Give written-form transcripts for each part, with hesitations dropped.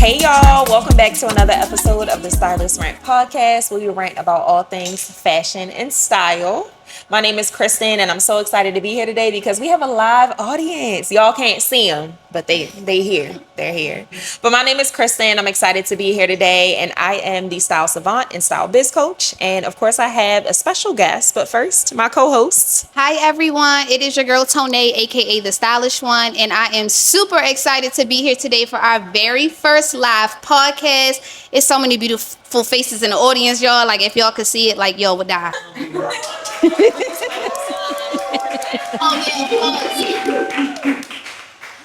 Hey y'all, welcome back to another episode of the Stylist Rant Podcast, where we rant about all things fashion and style. My name is Kristen, and I'm so excited to be here today because we have a live audience. Y'all can't see them, but they here. They're here. But my name is Kristen. I'm excited to be here today, and I am the style savant and style biz coach. And of course, I have a special guest. But first, my co-hosts. Hi everyone, it is your girl Tone, aka the Stylish One, and I am super excited to be here today for our very first live podcast. It's so many beautiful faces in the audience, y'all. Like if y'all could see it, like y'all would die.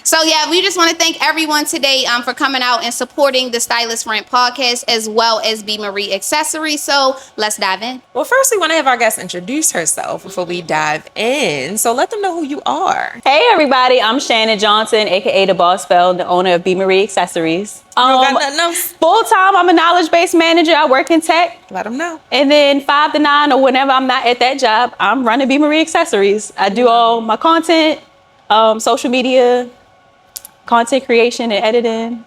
So yeah, we just want to thank everyone today for coming out and supporting the Stylist Rant Podcast as well as B.Marie Accessories. So let's dive in. Well, first we want to have our guest introduce herself before we dive in. So let them know who you are. Hey everybody, I'm Shannon Johnson, aka the Boss Belle, the owner of B.Marie Accessories. Got nothing else? Full time, I'm a knowledge-based manager. I work in tech. Let them know. And then 5 to 9 or whenever I'm not at that job, I'm running B.Marie Accessories. I do all my content, social media, content creation and editing,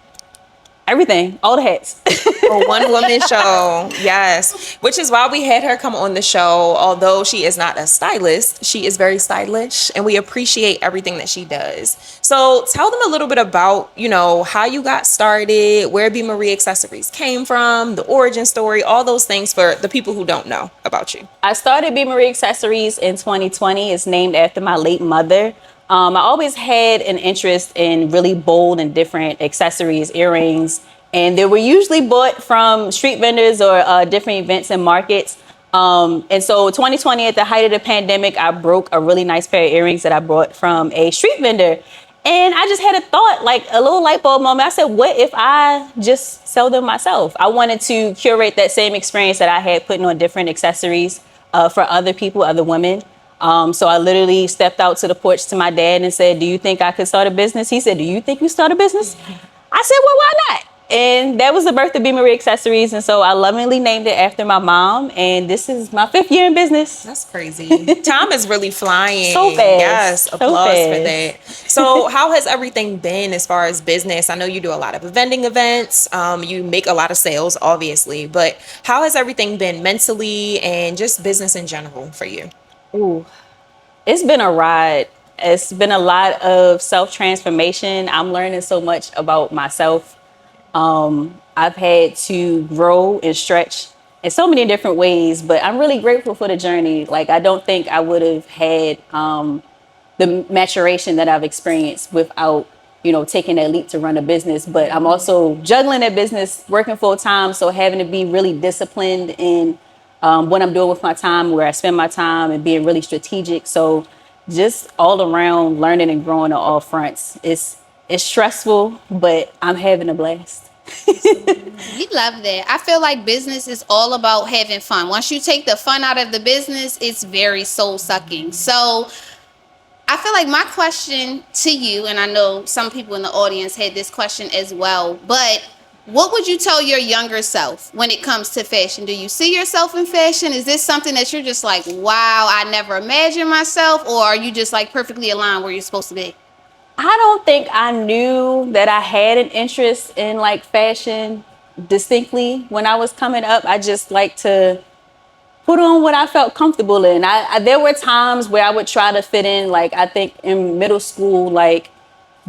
everything, all the hats. A one-woman show, yes. Which is why we had her come on the show. Although she is not a stylist, she is very stylish, and we appreciate everything that she does. So tell them a little bit about, how you got started, where B.Marie Accessories came from, the origin story, all those things for the people who don't know about you. I started B.Marie Accessories in 2020. It's named after my late mother. I always had an interest in really bold and different accessories, earrings, and they were usually bought from street vendors or different events and markets. And so 2020, at the height of the pandemic, I broke a really nice pair of earrings that I bought from a street vendor. And I just had a thought, like a little light bulb moment. I said, what if I just sell them myself? I wanted to curate that same experience that I had putting on different accessories for other people, other women. So I literally stepped out to the porch to my dad and said, do you think I could start a business? He said, do you think you start a business? I said, well, why not? And that was the birth of B.Marie Accessories. And so I lovingly named it after my mom. And this is my 5th year in business. That's crazy. Time is really flying. So fast. Yes, applause So for that. So how has everything been as far as business? I know you do a lot of vending events. You make a lot of sales, obviously. But how has everything been mentally and just business in general for you? Ooh, it's been a ride. It's been a lot of self-transformation. I'm learning so much about myself. I've had to grow and stretch in so many different ways, but I'm really grateful for the journey. Like, I don't think I would have had the maturation that I've experienced without, taking that leap to run a business. But I'm also juggling that business, working full time. So having to be really disciplined in what I'm doing with my time, where I spend my time, and being really strategic. So just all around learning and growing on all fronts. It's stressful, but I'm having a blast. We love that. I feel like business is all about having fun. Once you take the fun out of the business, it's very soul sucking. So I feel like my question to you, and I know some people in the audience had this question as well, but what would you tell your younger self when it comes to fashion? Do you see yourself in fashion? Is this something that you're just like, wow, I never imagined myself? Or are you just like perfectly aligned where you're supposed to be? I don't think I knew that I had an interest in like fashion distinctly when I was coming up. I just like to put on what I felt comfortable in. There were times where I would try to fit in, like I think in middle school, like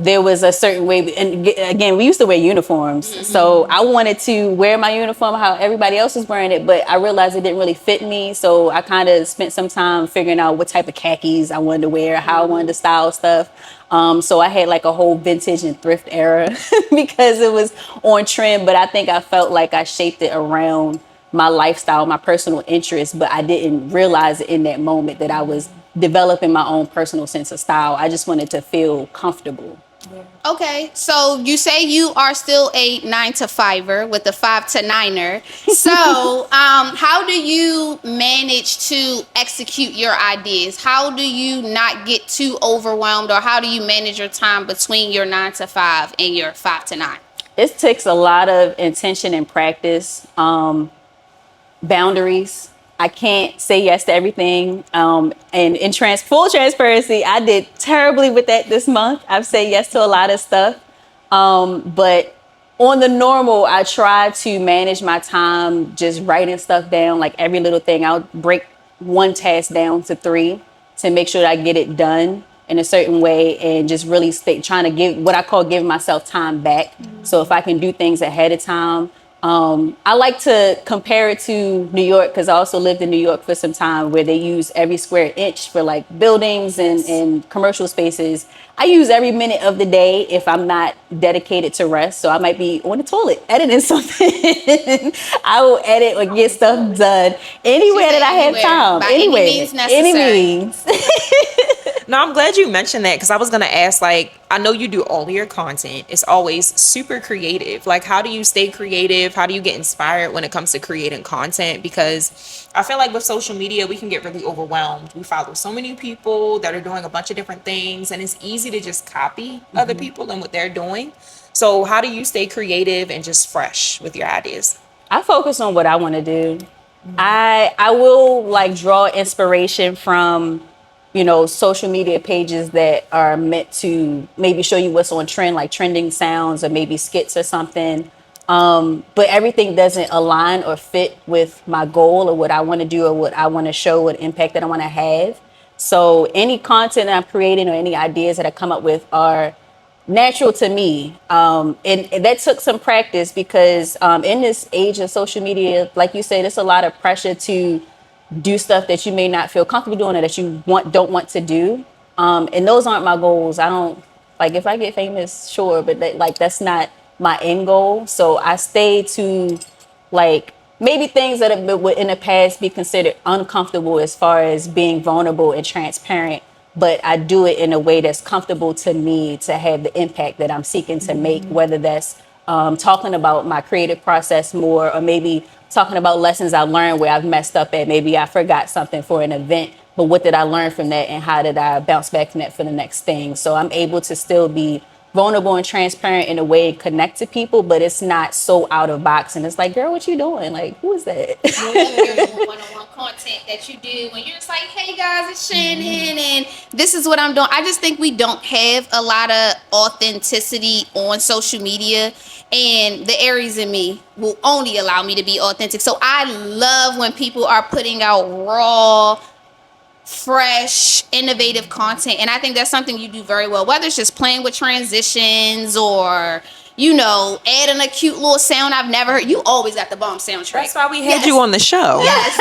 there was a certain way, and again, we used to wear uniforms. Mm-hmm. So I wanted to wear my uniform how everybody else was wearing it, but I realized it didn't really fit me. So I kind of spent some time figuring out what type of khakis I wanted to wear, how I wanted to style stuff. So I had like a whole vintage and thrift era because it was on trend, but I think I felt like I shaped it around my lifestyle, my personal interests, but I didn't realize in that moment that I was developing my own personal sense of style. I just wanted to feel comfortable. Okay, so you say you are still a 9-to-5er with a 5-to-9er. So how do you manage to execute your ideas? How do you not get too overwhelmed, or how do you manage your time between your 9-to-5 and your 5-to-9? It takes a lot of intention and practice, boundaries. I can't say yes to everything. And in full transparency, I did terribly with that this month. I've said yes to a lot of stuff. But on the normal, I try to manage my time just writing stuff down, like every little thing. I'll break one task down to three to make sure that I get it done in a certain way, and just really stay trying to give what I call giving myself time back. So if I can do things ahead of time, I like to compare it to New York, because I also lived in New York for some time, where they use every square inch for like buildings and commercial spaces. I use every minute of the day if I'm not dedicated to rest. So I might be on the toilet editing something. I will edit or get stuff done anywhere that I have time. By any means necessary. Any means. No, I'm glad you mentioned that, because I was going to ask, like, I know you do all of your content. It's always super creative. Like, how do you stay creative? How do you get inspired when it comes to creating content? Because I feel like with social media, we can get really overwhelmed. We follow so many people that are doing a bunch of different things, and it's easy to just copy other people and what they're doing. So how do you stay creative and just fresh with your ideas? I focus on what I want to do. I will like draw inspiration from, you know, social media pages that are meant to maybe show you what's on trend, like trending sounds or maybe skits or something. But everything doesn't align or fit with my goal or what I want to do or what I want to show, what impact that I want to have. So any content that I'm creating or any ideas that I come up with are natural to me. And that took some practice, because in this age of social media, like you said, it's a lot of pressure to do stuff that you may not feel comfortable doing or that you don't want to do. And those aren't my goals. I don't, like, if I get famous, sure, but that's not my end goal. So I stay to like maybe things that would in the past be considered uncomfortable as far as being vulnerable and transparent, but I do it in a way that's comfortable to me to have the impact that I'm seeking to make, whether that's talking about my creative process more, or maybe talking about lessons I learned where I've messed up at. Maybe I forgot something for an event, but what did I learn from that, and how did I bounce back from that for the next thing? So I'm able to still be vulnerable and transparent in a way, connect to people, but it's not so out of box. And it's like, girl, what you doing? Like, who is that? One-on-one content that you do when you're just like, hey guys, it's Shannon and this is what I'm doing. I just think we don't have a lot of authenticity on social media, and the Aries in me will only allow me to be authentic. So I love when people are putting out raw, fresh, innovative content, and I think that's something you do very well, whether it's just playing with transitions or, you know, adding a cute little sound I've never heard. You always got the bomb soundtrack. That's why we had you on the show. Yes.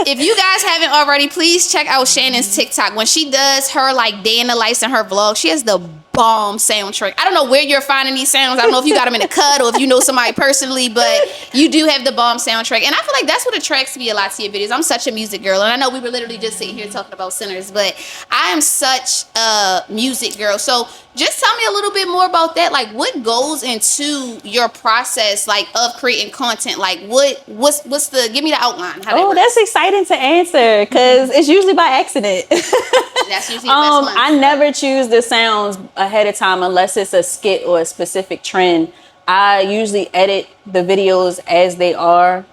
If you guys haven't already, please check out Shannon's TikTok. When she does her like day in the life in her vlog, she has the bomb soundtrack. I don't know where you're finding these sounds. I don't know if you got them in a cut or if you know somebody personally, but you do have the bomb soundtrack. And I feel like that's what attracts me a lot to your videos. I'm such a music girl. And I know we were literally just sitting here talking about Sinners, but I am such a music girl. So just tell me a little bit more about that. Like, what goes into your process, like, of creating content? Like, what's the, give me the outline. Oh, that's exciting to answer, because it's usually by accident. That's usually the best one. I never choose the sounds ahead of time unless it's a skit or a specific trend. I usually edit the videos as they are.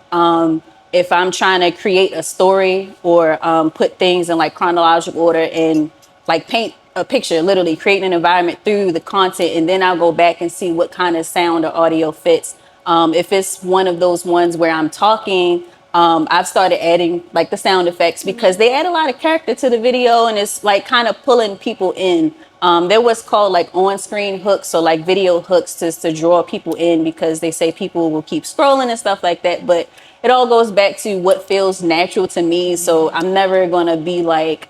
If I'm trying to create a story or put things in like chronological order and like paint a picture, literally creating an environment through the content, and then I'll go back and see what kind of sound or audio fits. If it's one of those ones where I'm talking, I've started adding like the sound effects, because they add a lot of character to the video, and it's like kind of pulling people in. There was called like on-screen hooks, so like video hooks to draw people in, because they say people will keep scrolling and stuff like that. But it all goes back to what feels natural to me. So I'm never gonna be like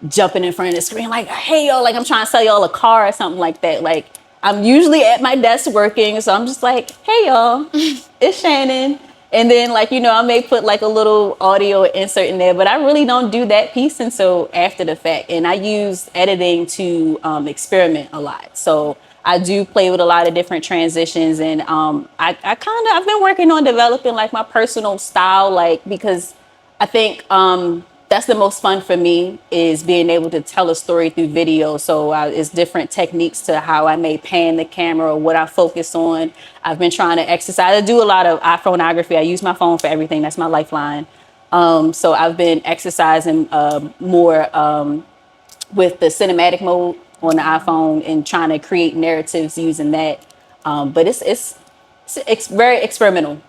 jumping in front of the screen like, hey y'all, like I'm trying to sell y'all a car or something like that. Like, I'm usually at my desk working, so I'm just like, hey y'all, it's Shannon. And then like, you know, I may put like a little audio insert in there, but I really don't do that piece until after the fact. And I use editing to experiment a lot. So I do play with a lot of different transitions, and I've been working on developing like my personal style, like, because I think that's the most fun for me, is being able to tell a story through video. So it's different techniques to how I may pan the camera or what I focus on. I've been trying to exercise. I do a lot of iPhoneography. I use my phone for everything. That's my lifeline. So I've been exercising more with the cinematic mode on the iPhone and trying to create narratives using that. But it's very experimental.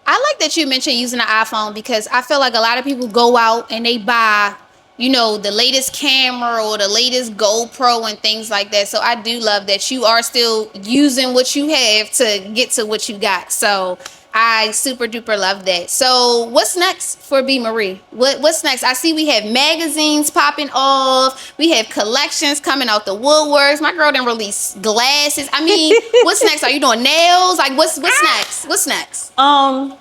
I like that you mentioned using the iPhone because I feel like a lot of people go out and they buy, the latest camera or the latest GoPro and things like that. So I do love that you are still using what you have to get to what you got. So I super duper love that. So what's next for B.Marie? What's next? I see we have magazines popping off. We have collections coming out the woodworks. My girl done release glasses. I mean, what's next? Are you doing nails? Like what's next? What's next?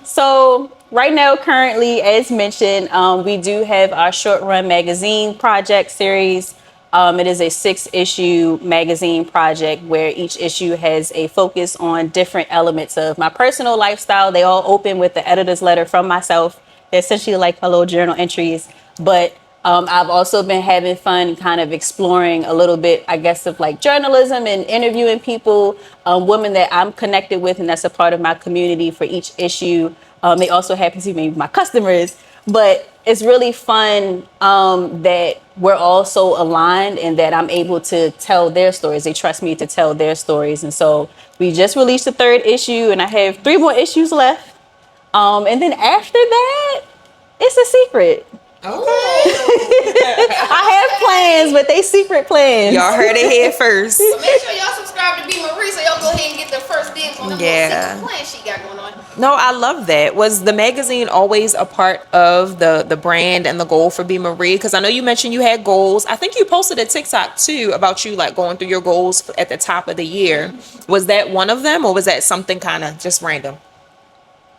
So right now, currently, as mentioned, we do have our short run magazine project series. It is a 6-issue magazine project where each issue has a focus on different elements of my personal lifestyle. They all open with the editor's letter from myself. They're essentially like my little journal entries. But I've also been having fun kind of exploring a little bit, I guess, of like journalism and interviewing people, women that I'm connected with and that's a part of my community for each issue. They also happen to be my customers. But it's really fun that we're all so aligned and that I'm able to tell their stories. They trust me to tell their stories. And so we just released the 3rd issue and I have 3 more issues left. And then after that, it's a secret. Okay. I have plans, but they secret plans. Y'all heard it here first. So make sure y'all subscribe to B.Marie so y'all go ahead and get the first dibs on the Yeah. little secret plan she got going on. No, I love that. Was the magazine always a part of the brand and the goal for B.Marie? Because I know you mentioned you had goals. I think you posted a TikTok too about you like going through your goals at the top of the year. Was that one of them or was that something kind of just random?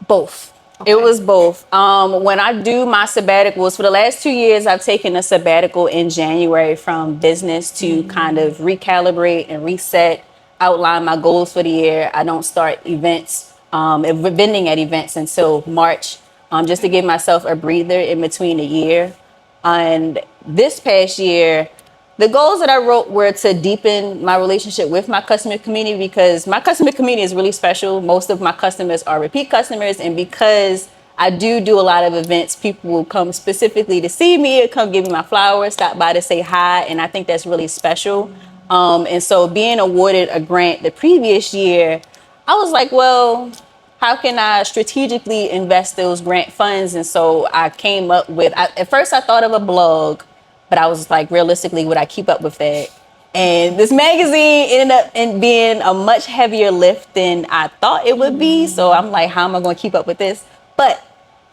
Both. Okay. It was both. When I do my sabbaticals, for the last 2 years, I've taken a sabbatical in January from business to kind of recalibrate and reset, outline my goals for the year. I don't start events, vending at events until March, just to give myself a breather in between the year. And this past year, the goals that I wrote were to deepen my relationship with my customer community because my customer community is really special. Most of my customers are repeat customers. And because I do a lot of events, people will come specifically to see me or come give me my flowers, stop by to say hi. And I think that's really special. And so being awarded a grant the previous year, I was like, well, how can I strategically invest those grant funds? And so I came up with, at first I thought of a blog. But I was like, realistically, would I keep up with that? And this magazine ended up being a much heavier lift than I thought it would be. So I'm like, how am I going to keep up with this? But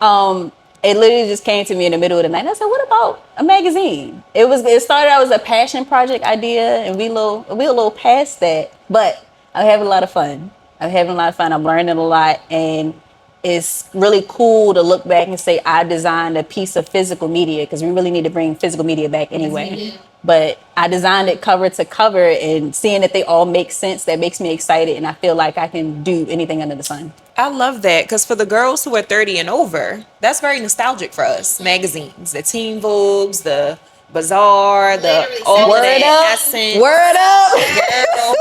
it literally just came to me in the middle of the night. And I said, what about a magazine? It started out as a passion project idea, and we a little past that. But I'm having a lot of fun. I'm learning a lot, and it's really cool to look back and say I designed a piece of physical media because we really need to bring physical media back anyway. But I designed it cover to cover and seeing that they all make sense, that makes me excited. And I feel like I can do anything under the sun. I love that because for the girls who are 30 and over, that's very nostalgic for us. Magazines, the Teen Vogues, the Bazaar, Literally, all of Word that, up. Essence, Word up. Girl,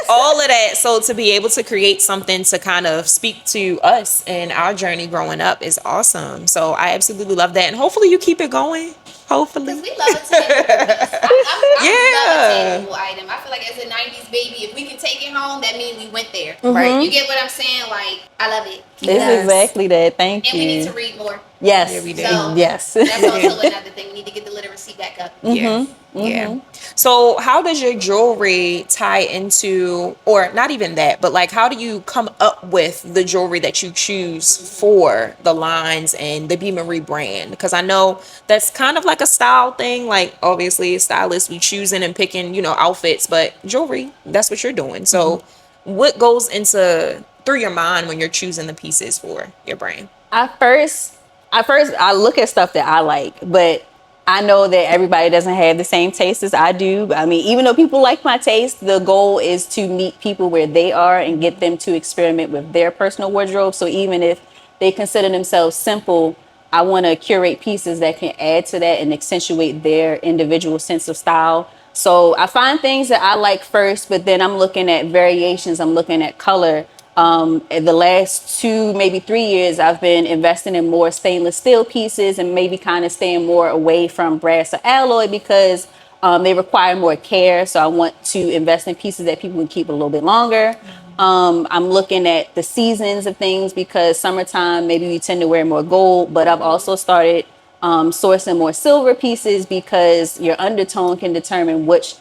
all of that. So to be able to create something to kind of speak to us and our journey growing up is awesome. So I absolutely love that. And hopefully you keep it going. Hopefully. Because we love a tangible piece. I love a tangible item. I feel like as a 90s baby, if we can take it home, that means we went there. Right. You get what I'm saying? Like, I love it. It's exactly that. Thank And you. we need to read more. Yes. Yeah, we do. So Yes. that's also another thing. We need to get the literacy back up. Yeah. Yeah. So how does your jewelry tie into, or not even that, but like how do you come up with the jewelry that you choose for the lines and the B.Marie brand? Because I know that's kind of like a style thing. Like obviously stylists, we choosing and picking, outfits, but jewelry, that's what you're doing. So what goes through your mind when you're choosing the pieces for your brand? At first I look at stuff that I like, but I know that everybody doesn't have the same taste as I do. I mean, even though people like my taste, the goal is to meet people where they are and get them to experiment with their personal wardrobe. So even if they consider themselves simple, I want to curate pieces that can add to that and accentuate their individual sense of style. So I find things that I like first, but then I'm looking at variations. I'm looking at color. In the last 2, maybe 3 years, I've been investing in more stainless steel pieces and maybe kind of staying more away from brass or alloy because They require more care, so I want to invest in pieces that people can keep a little bit longer. I'm looking at the seasons of things because summertime, maybe we tend to wear more gold, but I've also started sourcing more silver pieces because your undertone can determine which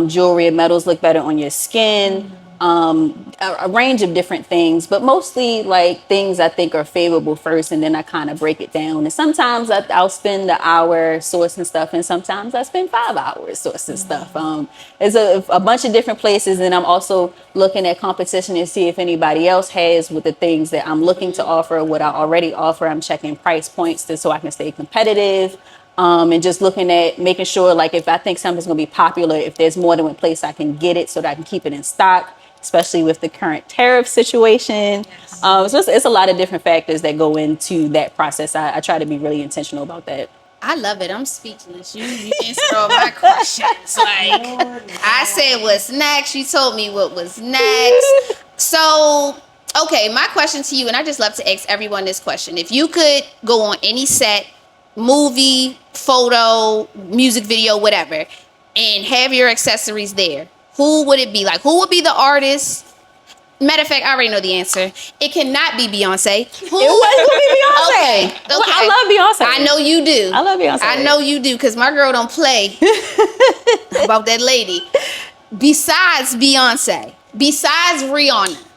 jewelry and metals look better on your skin. A range of different things, but mostly like things I think are favorable first, and then I kind of break it down. And sometimes I'll spend the hour sourcing stuff, and sometimes I spend 5 hours sourcing stuff. There's a bunch of different places, and I'm also looking at competition and see if anybody else has with the things that I'm looking to offer, what I already offer. I'm checking price points so I can stay competitive. And just looking at making sure, like, if I think something's going to be popular, if there's more than one place I can get it so that I can keep it in stock, especially with the current tariff situation. So it's a lot of different factors that go into that process. I try to be really intentional about that. I love it. I'm speechless. You answered all my questions. Like, I said what's next. You told me what was next. So, okay, my question to you, and I just love to ask everyone this question. If you could go on any set, movie, photo, music video, whatever, and have your accessories there, who would it be? Like, who would be the artist? Matter of fact, I already know the answer. It cannot be Beyonce. Who? It was going to be Beyonce. Okay. Well, I love Beyonce. I know you do. I love Beyonce. I know you do, because my girl don't play about that lady. Besides Beyonce, besides Rihanna.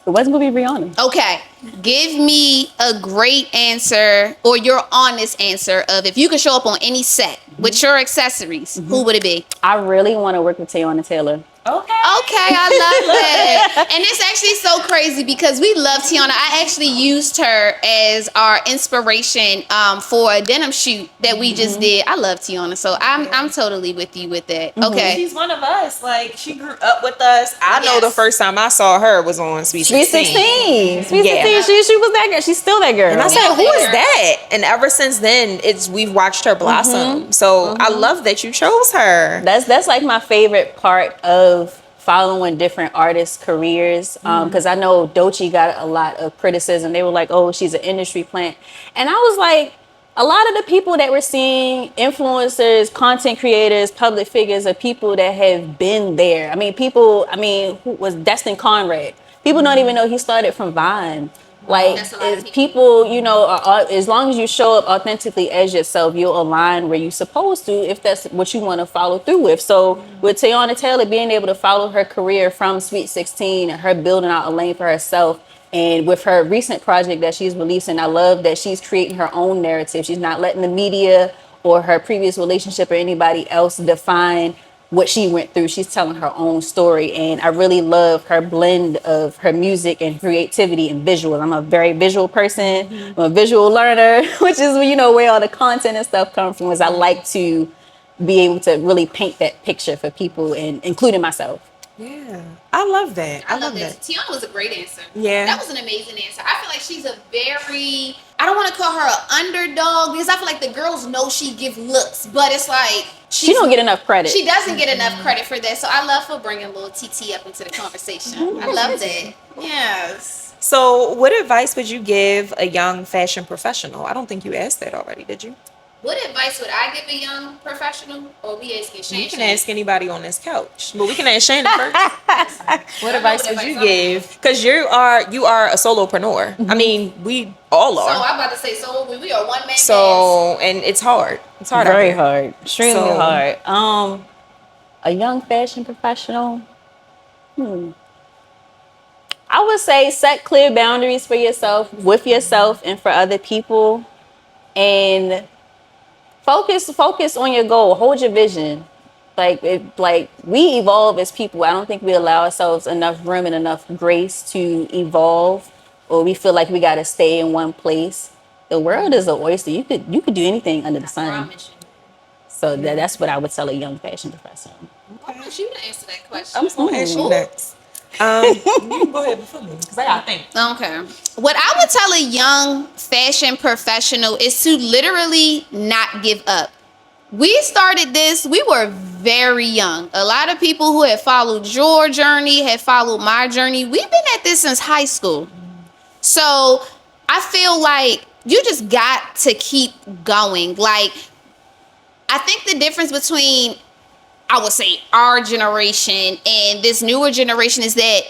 It wasn't going to be Rihanna. Okay. Give me a great answer, or your honest answer of, if you could show up on any set with your accessories, who would it be? I really want to work with Teyana Taylor. Okay. Okay, I love that. And it's actually so crazy because we love Tiana. I actually used her as our inspiration for a denim shoot that we just did. I love Tiana, so I'm totally with you with that. Okay. She's one of us. Like, she grew up with us. I know the first time I saw her was on Sweet 16. Sweet 16. She was that girl. She's still that girl. And I said, who is that? And ever since then, we've watched her blossom. So I love that you chose her. That's like my favorite part of following different artists' careers, because I know Doechii got a lot of criticism. They were like, oh, she's an industry plant. And I was like, a lot of the people that we're seeing, influencers, content creators, public figures, are people that have been there. Who was Destin Conrad? People don't even know he started from Vine. Like, people, as long as you show up authentically as yourself, you'll align where you're supposed to, if that's what you want to follow through with. So with Teyana Taylor, being able to follow her career from Sweet 16 and her building out a lane for herself, and with her recent project that she's releasing, I love that she's creating her own narrative. She's not letting the media or her previous relationship or anybody else define what she went through. She's telling her own story, and I really love her blend of her music and creativity and visual. I'm a very visual person. I'm a visual learner, which is where all the content and stuff comes from. Is I like to be able to really paint that picture for people, and including myself. Yeah, I love that. I love that. Tiana was a great answer. Yeah, that was an amazing answer. I feel like she's I don't want to call her an underdog, because I feel like the girls know she give looks, but it's like she don't get enough credit. She doesn't get enough credit for that. So I love for bringing little TT up into the conversation. I love that. Yes. So what advice would you give a young fashion professional? I don't think you asked that already, did you? What advice would I give a young professional? Or we asking Shannon? You can ask anybody on this couch, but we can ask Shannon first. What advice would you give? Because you are a solopreneur. I mean, we all are. So I'm about to say, we are one man. And it's hard. It's hard. Very hard. Extremely hard. A young fashion professional. I would say set clear boundaries for yourself, with yourself, and for other people, and focus on your goal. Hold your vision. Like we evolve as people. I don't think we allow ourselves enough room and enough grace to evolve, or we feel like we got to stay in one place. The world is an oyster. You could do anything under the sun. So that's what I would tell a young fashion professional. I want you to answer that question. I'm just gonna ask you next. You can go ahead before me, because I gotta think. Okay. What I would tell a young fashion professional is to literally not give up. We started this, we were very young. A lot of people who had followed your journey had followed my journey. We've been at this since high school. So I feel like you just got to keep going. Like, I think the difference between I would say our generation and this newer generation is that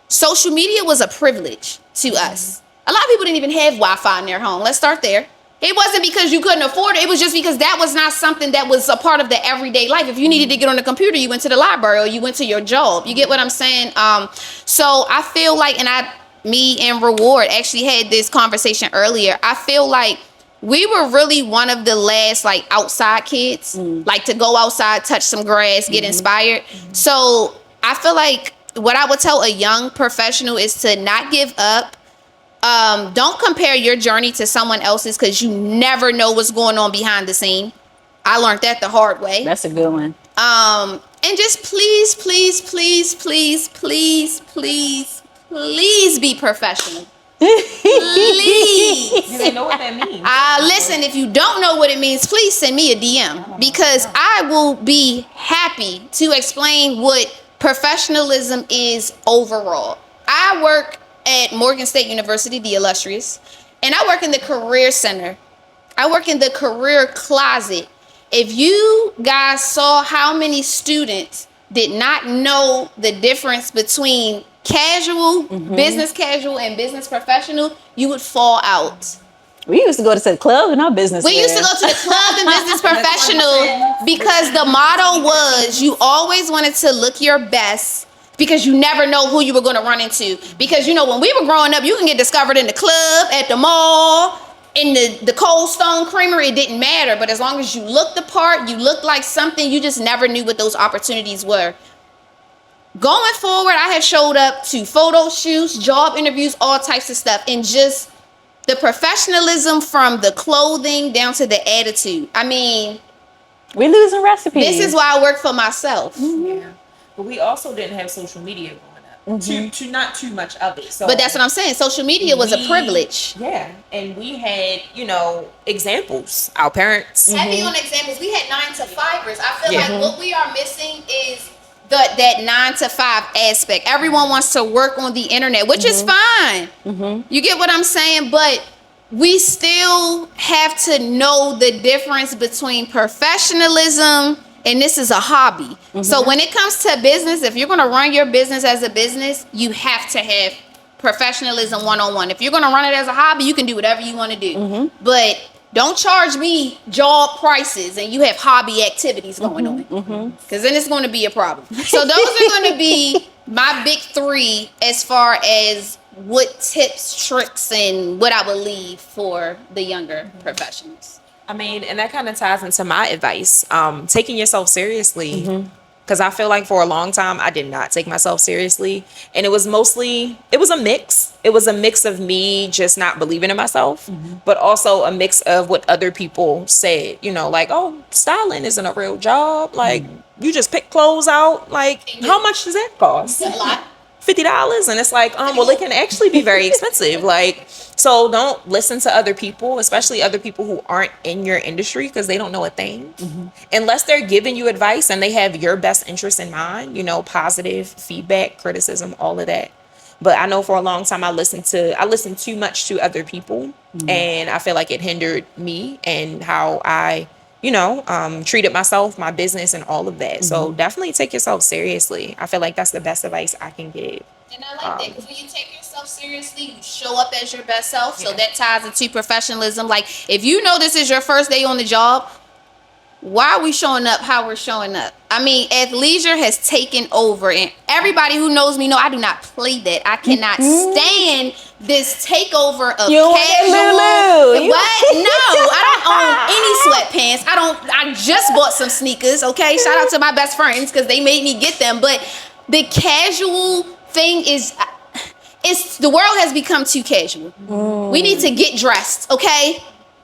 social media was a privilege to us. A lot of people didn't even have Wi-Fi in their home. Let's start there. It wasn't because you couldn't afford it. It was just because that was not something that was a part of the everyday life. If you needed to get on the computer, you went to the library or you went to your job. You get what I'm saying? So I feel like, me and Reward actually had this conversation earlier. I feel like we were really one of the last like outside kids, like to go outside, touch some grass, get inspired. So I feel like what I would tell a young professional is to not give up. Don't compare your journey to someone else's because you never know what's going on behind the scene. I learned that the hard way. That's a good one. And just please, please, please, please, please, please, please be professional. Please. Do they know what that means? Listen, if you don't know what it means, please send me a DM because I will be happy to explain what professionalism is overall. I work at Morgan State University, the illustrious, and I work in the career center. I work in the career closet. If you guys saw how many students did not know the difference between casual, business casual, and business professional, you would fall out. We used to go to the club in our business. We used to go to the club and business professional because the motto was you always wanted to look your best because you never know who you were going to run into. Because, you know, when we were growing up, you can get discovered in the club, at the mall, in the Cold Stone Creamery. It didn't matter. But as long as you looked the part, you looked like something, you just never knew what those opportunities were. Going forward, I have showed up to photo shoots, job interviews, all types of stuff. And just the professionalism from the clothing down to the attitude. I mean, we're losing recipes. this is why I work for myself. Yeah. But we also didn't have social media growing up. To not too much of it. So But that's what I'm saying. Social media was a privilege. Yeah. And we had, examples. Our parents. Heavy on examples. We had 9-to-5ers. I feel like what we are missing is that 9-to-5 aspect. Everyone wants to work on the internet, which is fine. You get what I'm saying? But we still have to know the difference between professionalism and this is a hobby. So when it comes to business, if you're going to run your business as a business, you have to have professionalism one-on-one. If you're going to run it as a hobby, you can do whatever you want to do. But don't charge me job prices and you have hobby activities going on. Because then it's going to be a problem. So those are going to be my big 3 as far as what tips, tricks, and what I would leave for the younger professionals. I mean, and that kind of ties into my advice. Taking yourself seriously. Because I feel like for a long time, I did not take myself seriously. And it was a mix. It was a mix of me just not believing in myself, but also a mix of what other people said, like, oh, styling isn't a real job. Like, you just pick clothes out. Like, how much does that cost? A lot. $50. And it's like, well, it can actually be very expensive. Like, so don't listen to other people, especially other people who aren't in your industry because they don't know a thing. Unless they're giving you advice and they have your best interest in mind, positive feedback, criticism, all of that. But I know for a long time I listened too much to other people, and I feel like it hindered me and how I treated myself, my business, and all of that. So definitely take yourself seriously. I feel like that's the best advice I can give. And I like that because when you take yourself seriously, you show up as your best self. So that ties into professionalism. Like, if you know this is your first day on the job, why are we showing up how we're showing up? I mean, athleisure has taken over, and everybody who knows me know I do not play that. I cannot stand this takeover of casual. What? No, I don't own any sweatpants. I just bought some sneakers. Okay, shout out to my best friends because they made me get them. But the casual thing is, the world has become too casual. We need to get dressed. Okay.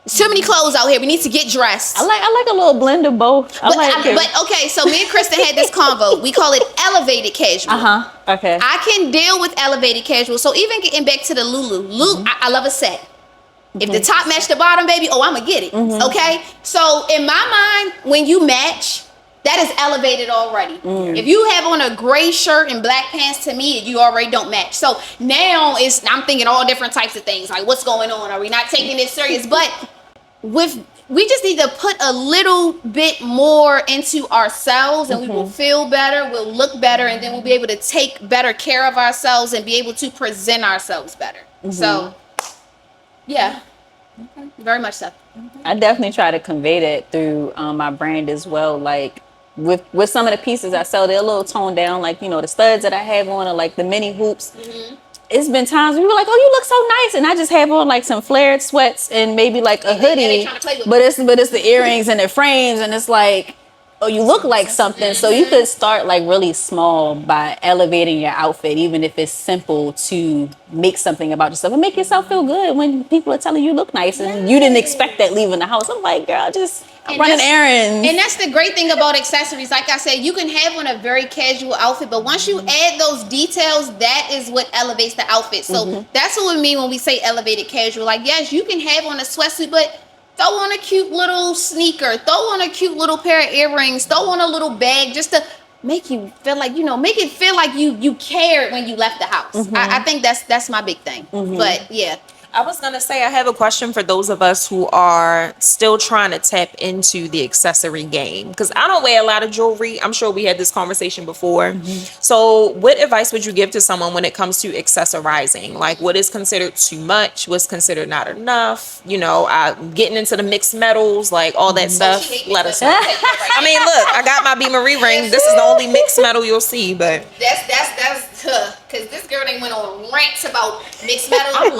There's too many clothes out here. We need to get dressed. I like a little blend of both. But okay, so me and Kristen had this convo. We call it elevated casual. Okay. I can deal with elevated casual. So even getting back to the Lulu, I love a set. If the top match the bottom, baby, I'ma get it. Okay? So in my mind, when you match, that is elevated already. If you have on a gray shirt and black pants, to me, you already don't match. So now I'm thinking all different types of things. Like, what's going on? Are we not taking this serious? But with we just need to put a little bit more into ourselves, and we will feel better, we'll look better, and then we'll be able to take better care of ourselves and be able to present ourselves better. So, yeah, very much so. I definitely try to convey that through my brand as well. Like with some of the pieces I sell, they're a little toned down. Like, you know, the studs that I have on are like the mini hoops. It's been times we were like, "Oh, you look so nice," and I just have on like some flared sweats and maybe like a hoodie, but it's the earrings and the frames, and it's like, oh, you look like something. So you could start like really small by elevating your outfit, even if it's simple, to make something about yourself and make yourself feel good when people are telling you look nice and you didn't expect that leaving the house. I'm like, girl, I'm running errands. And that's the great thing about accessories. Like I said, you can have on a very casual outfit, but once you add those details, that is what elevates the outfit. So that's what we mean when we say elevated casual. Like, yes, you can have on a sweatsuit, but throw on a cute little sneaker, throw on a cute little pair of earrings, throw on a little bag, just to make you feel like, make it feel like you cared when you left the house. I think that's my big thing. But yeah. I was going to say, I have a question for those of us who are still trying to tap into the accessory game. Because I don't wear a lot of jewelry. I'm sure we had this conversation before. So what advice would you give to someone when it comes to accessorizing? Like, what is considered too much? What's considered not enough? You know, getting into the mixed metals, like all that stuff. Let us know. I mean, look, I got my B.Marie ring. This is the only mixed metal you'll see, but That's because this girl done went on rants about mixed metals. I'm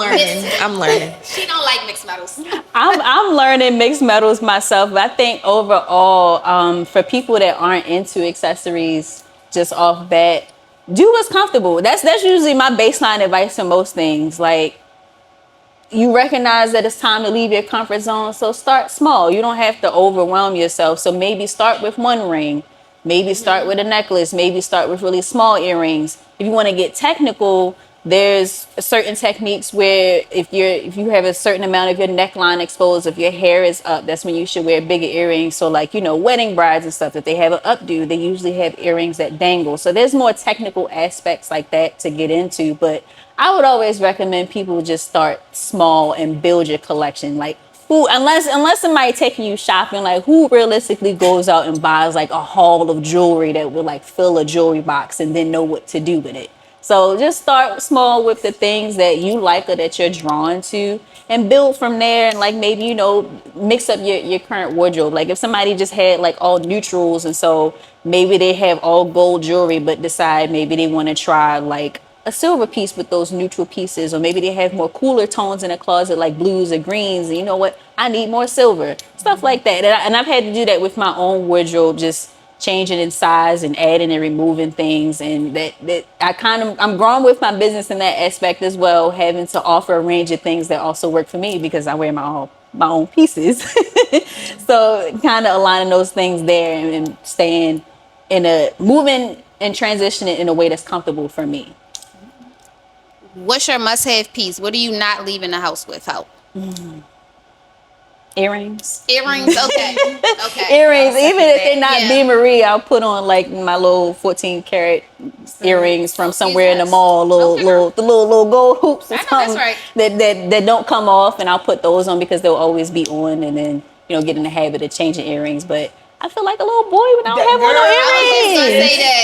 learning. She don't like mixed metals. I'm learning mixed metals myself, but I think overall, for people that aren't into accessories, just off bat, do what's comfortable. That's usually my baseline advice for most things. Like, you recognize that it's time to leave your comfort zone, so start small. You don't have to overwhelm yourself. So maybe start with one ring. Maybe start with a necklace. Maybe start with really small earrings. If you want to get technical, there's certain techniques where if you have a certain amount of your neckline exposed, if your hair is up, that's when you should wear bigger earrings. So like, wedding brides and stuff, if they have an updo, they usually have earrings that dangle. So there's more technical aspects like that to get into. But I would always recommend people just start small and build your collection. Like, unless somebody taking you shopping, like, who realistically goes out and buys like a haul of jewelry that would like fill a jewelry box and then know what to do with it? So just start small with the things that you like or that you're drawn to, and build from there. And like, maybe, mix up your current wardrobe. Like, if somebody just had like all neutrals, and so maybe they have all gold jewelry, but decide maybe they want to try like a silver piece with those neutral pieces, or maybe they have more cooler tones in a closet like blues or greens, and you know what, I need more silver, stuff like that. And I've had to do that with my own wardrobe, just changing in size and adding and removing things. And that I'm growing with my business in that aspect as well, having to offer a range of things that also work for me because I wear my own pieces. So kind of aligning those things there and staying moving and transitioning in a way that's comfortable for me. What's your must-have piece? What are you not leaving the house without? Earrings. Earrings, okay. Earrings, even if they're not B.Marie, I'll put on like my little 14 karat earrings from somewhere in the mall, little gold hoops or something that don't come off, and I'll put those on because they'll always be on, and then get in the habit of changing earrings. But I feel like a little boy when I don't have on no earrings. I was just gonna say that.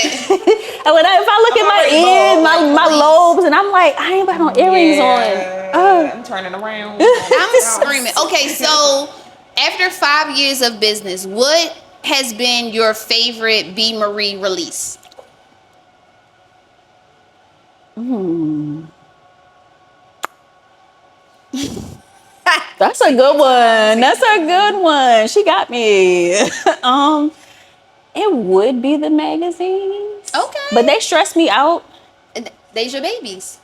If I look at my ears, my lobes, and I'm like, I ain't got no earrings on. I'm turning around. I'm screaming. Okay, so after 5 years of business, what has been your favorite B.Marie release? That's a good one. She got me. It would be the magazines. Okay. But they stress me out. They's your babies.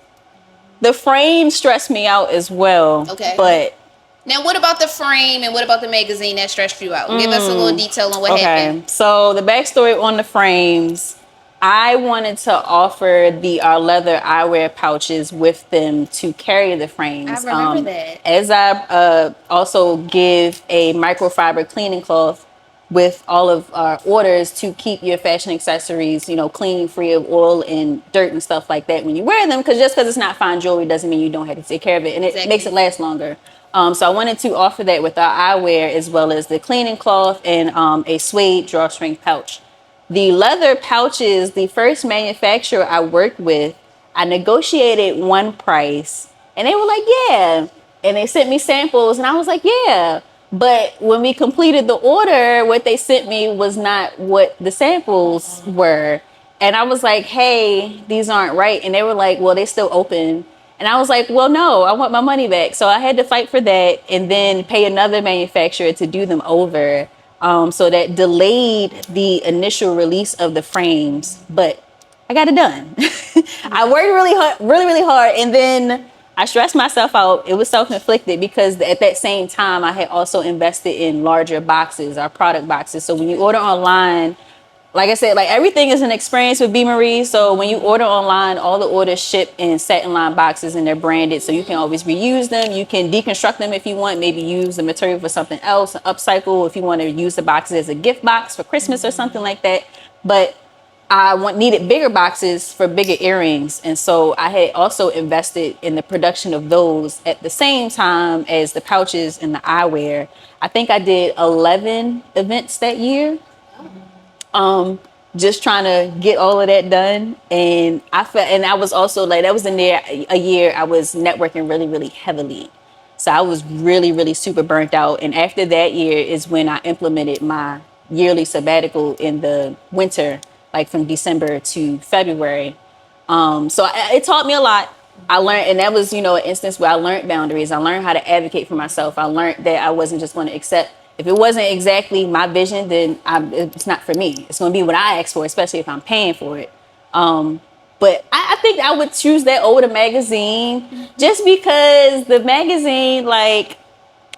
The frame stressed me out as well. Okay. But now, what about the frame and what about the magazine that stressed you out? Give us a little detail on what happened. So the backstory on the frames, I wanted to offer the leather eyewear pouches with them to carry the frames. I remember that. As I also give a microfiber cleaning cloth with all of our orders to keep your fashion accessories, clean, free of oil and dirt and stuff like that when you wear them. Because just because it's not fine jewelry doesn't mean you don't have to take care of it. And it makes it last longer. So I wanted to offer that with our eyewear as well as the cleaning cloth and a suede drawstring pouch. The leather pouches, the first manufacturer I worked with, I negotiated one price and they were like, yeah. And they sent me samples and I was like, yeah. But when we completed the order, what they sent me was not what the samples were. And I was like, hey, these aren't right. And they were like, well, they still open. And I was like, well, no, I want my money back. So I had to fight for that and then pay another manufacturer to do them over. So that delayed the initial release of the frames, but I got it done. I worked really hard, really hard. And then I stressed myself out. It was self-inflicted because at that same time, I had also invested in larger boxes, our product boxes. So when you order online, like I said, like everything is an experience with B.Marie. So when you order online, all the orders ship in satin line boxes and they're branded. So you can always reuse them. You can deconstruct them if you want, maybe use the material for something else, upcycle if you want to use the boxes as a gift box for Christmas or something like that. But needed bigger boxes for bigger earrings. And so I had also invested in the production of those at the same time as the pouches and the eyewear. I think I did 11 events that year. Just trying to get all of that done. And I was also like, that was in there a year I was networking really heavily. So I was really super burnt out. And after that year is when I implemented my yearly sabbatical in the winter, like from December to February. It taught me a lot. I learned, and that was, an instance where I learned boundaries. I learned how to advocate for myself. I learned that I wasn't just going to accept. If it wasn't exactly my vision, then it's not for me. It's going to be what I ask for, especially if I'm paying for it. But I think I would choose that over the magazine just because the magazine, like,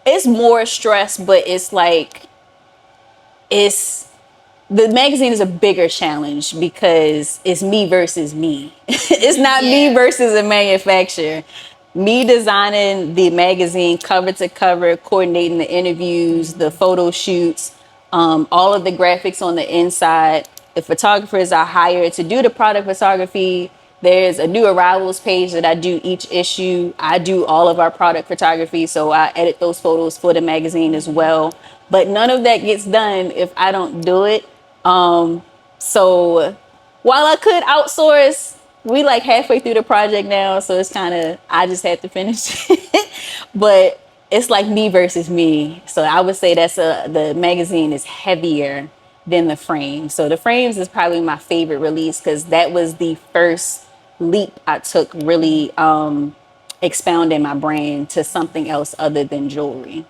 it's more stress, but it's like, the magazine is a bigger challenge because it's me versus me. It's not me versus a manufacturer. Me designing the magazine cover to cover, coordinating the interviews, the photo shoots, all of the graphics on the inside. The photographers I hire to do the product photography. There's a new arrivals page that I do each issue. I do all of our product photography, so I edit those photos for the magazine as well. But none of that gets done if I don't do it. So while I could outsource, we like halfway through the project now, so it's kind of, I just had to finish it. But it's like me versus me. So I would say the magazine is heavier than the frame. So the frames is probably my favorite release because that was the first leap I took, really expounding my brand to something else other than jewelry.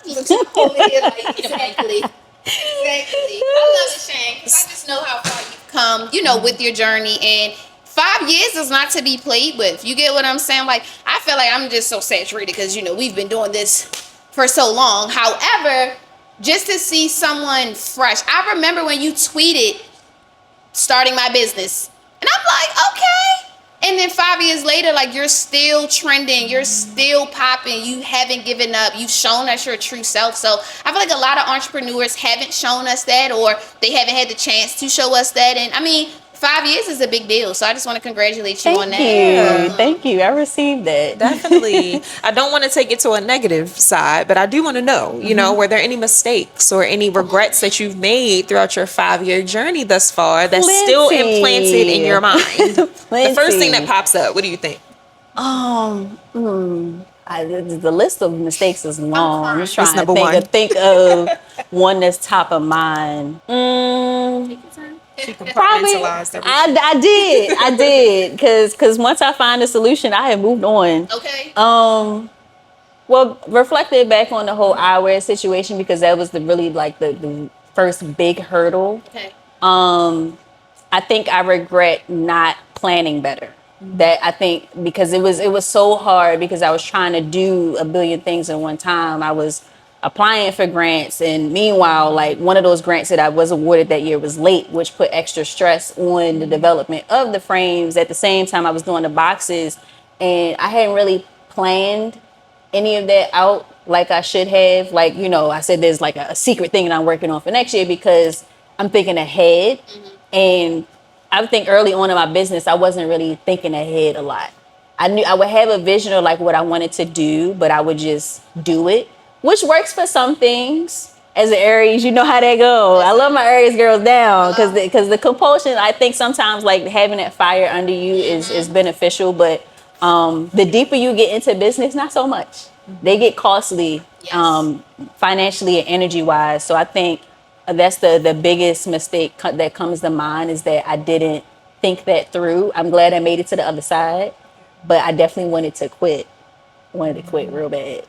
Exactly. I love it, Shane, because I just know how far you've come, with your journey. And 5 years is not to be played with. You get what I'm saying? Like, I feel like I'm just so saturated because, we've been doing this for so long. However, just to see someone fresh. I remember when you tweeted starting my business. And I'm like, okay. And then 5 years later, like, you're still trending, you're still popping, you haven't given up, you've shown us your true self. So I feel like a lot of entrepreneurs haven't shown us that, or they haven't had the chance to show us that. And I mean, 5 years is a big deal. So I just want to congratulate you on that. Thank you. I received that. Definitely. I don't want to take it to a negative side, but I do want to know, were there any mistakes or any regrets that you've made throughout your 5-year journry thus far that's still implanted in your mind? The first thing that pops up, what do you think? The list of mistakes is long. I'm just trying number to one. think of one that's top of mind. She Probably, compartmentalized everything. I did, because once I find a solution, I had moved on. Okay. Well, reflected back on the whole eyewear situation because that was the first big hurdle. Okay. I think I regret not planning better. That I think because it was so hard because I was trying to do a billion things at one time. I was applying for grants, and meanwhile, like, one of those grants that I was awarded that year was late, which put extra stress on the development of the frames. At the same time, I was doing the boxes, and I hadn't really planned any of that out like I should have. Like, I said there's like a secret thing that I'm working on for next year because I'm thinking ahead. And I think early on in my business, I wasn't really thinking ahead a lot. I would have a vision of like what I wanted to do, but I would just do it, which works for some things. As an Aries, you know how that go. I love my Aries girls down because the compulsion. I think sometimes like having that fire under you is beneficial, but the deeper you get into business, not so much. They get costly, financially and energy wise. So I think that's the biggest mistake that comes to mind is that I didn't think that through. I'm glad I made it to the other side, but I definitely wanted to quit. Wanted to quit real bad.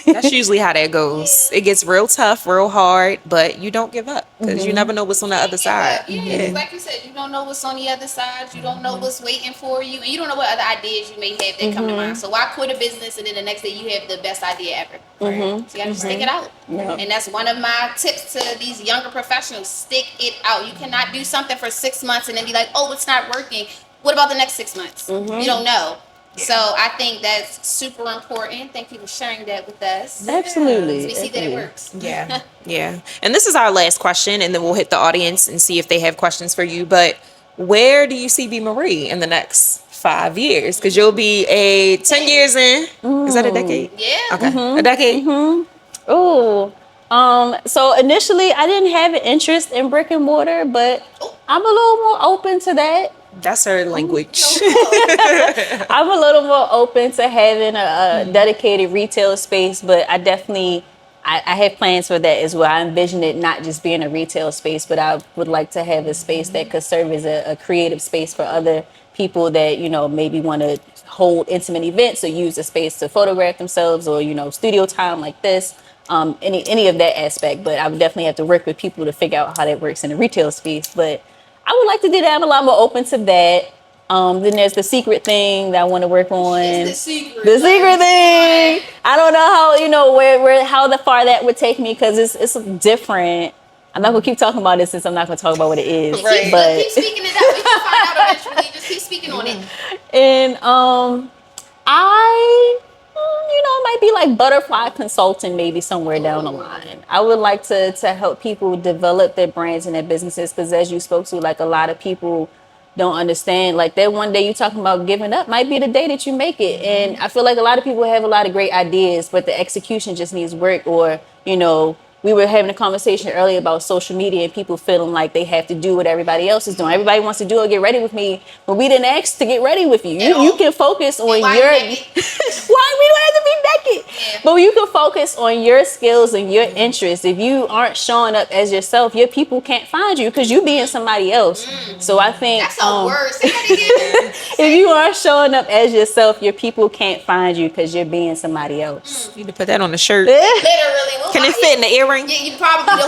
That's usually how that goes. It gets real tough, real hard, but you don't give up because you never know what's on the other side. Yeah, like you said, you don't know what's on the other side. You don't know what's waiting for you, and you don't know what other ideas you may have that come to mind. So why quit a business and then the next day you have the best idea ever? So you gotta just stick it out. And that's one of my tips to these younger professionals: stick it out. You cannot do something for 6 months and then be like, "Oh, it's not working." What about the next 6 months? You don't know. So I think that's super important. Thank you for sharing that with us. Absolutely. So we see that it works. Yeah. Yeah. And this is our last question, and then we'll hit the audience and see if they have questions for you. But where do you see B.Marie in the next 5 years? Because you'll be 10 years in. Is that a decade? Yeah. Okay. A decade? Ooh. So initially I didn't have an interest in brick and mortar, but I'm a little more open to that. That's her language. I'm a little more open to having a dedicated retail space, but I definitely I have plans for that as well. I envision it not just being a retail space, but I would like to have a space that could serve as a creative space for other people that, you know, maybe want to hold intimate events or use a space to photograph themselves or, you know, studio time like this. Any of that aspect, but I would definitely have to work with people to figure out how that works in a retail space. But I would like to do that. I'm a lot more open to that. Then there's the secret thing that I want to work on. It's the secret. The secret thing. I don't know how, you know, where how the far that would take me because it's different. I'm not gonna keep talking about this since I'm not gonna talk about what it is. Right. But Keep speaking it out. We can find out eventually. Just keep speaking on it. and I you know, it might be like butterfly consulting maybe somewhere down the line. I would like to help people develop their brands and their businesses because as you spoke to, like a lot of people don't understand like that one day you talking about giving up might be the day that you make it. And I feel like a lot of people have a lot of great ideas, but the execution just needs work. Or, you know, we were having a conversation earlier about social media and people feeling like they have to do what everybody else is doing. Everybody wants to do it, get ready with me, but we didn't ask to get ready with you. You can focus on your why we don't have to be naked. Yeah. But you can focus on your skills and your interests. If you aren't showing up as yourself, your people can't find you because you being somebody else. So I think That's a word. Say that again. if you aren't showing up as yourself, your people can't find you because you're being somebody else. You need to put that on the shirt. Literally. We'll Can it buy fit in the earring? Yeah, you probably don't.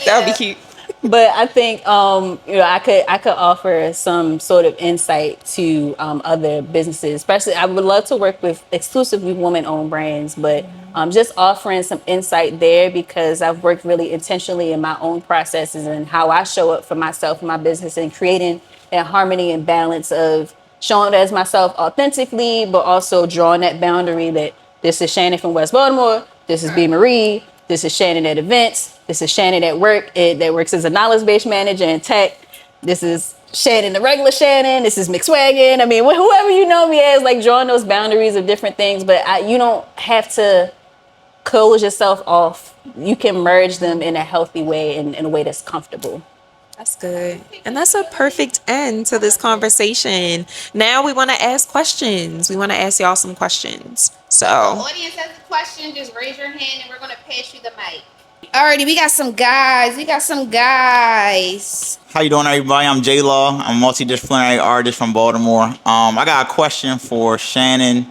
That would be cute. But I think you know I could offer some sort of insight to other businesses. Especially, I would love to work with exclusively women-owned brands, but just offering some insight there because I've worked really intentionally in my own processes and how I show up for myself and my business and creating that harmony and balance of showing as myself authentically, but also drawing that boundary that this is Shannon from West Baltimore, this is B.Marie. This is Shannon at events. This is Shannon at work that works as a knowledge-based manager in tech. This is Shannon, the regular Shannon. This is McSwaggin. I mean, whoever you know me as, like drawing those boundaries of different things. But you don't have to close yourself off. You can merge them in a healthy way and in a way that's comfortable. That's good. And that's a perfect end to this conversation. Now we want to ask questions. We want to ask y'all some questions. So, Audience has a question, just raise your hand and we're going to pass you the mic. Alrighty, we got some guys. How you doing, everybody? I'm J Law. I'm a multidisciplinary artist from Baltimore. I got a question for Shannon.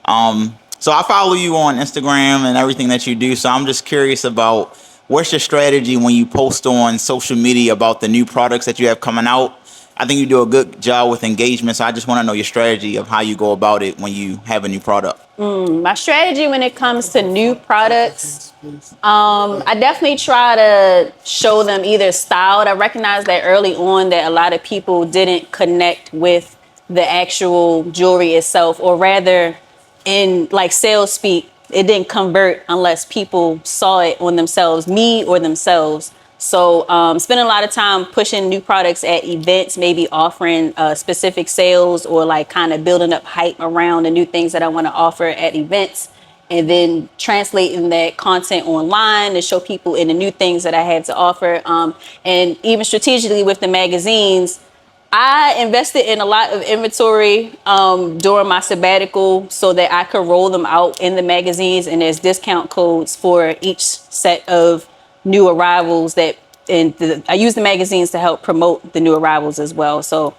So I follow you on Instagram and everything that you do. So I'm just curious about what's your strategy when you post on social media about the new products that you have coming out? I think you do a good job with engagement. So I just want to know your strategy of how you go about it when you have a new product. My strategy when it comes to new products, I definitely try to show them either styled. I recognize that early on that a lot of people didn't connect with the actual jewelry itself, or rather in like sales speak, it didn't convert unless people saw it on themselves, me or themselves. So spending a lot of time pushing new products at events, maybe offering specific sales or like kind of building up hype around the new things that I want to offer at events. And then translating that content online to show people in the new things that I have to offer. And even strategically with the magazines, I invested in a lot of inventory during my sabbatical so that I could roll them out in the magazines, and there's discount codes for each set of new arrivals I use the magazines to help promote the new arrivals as well. So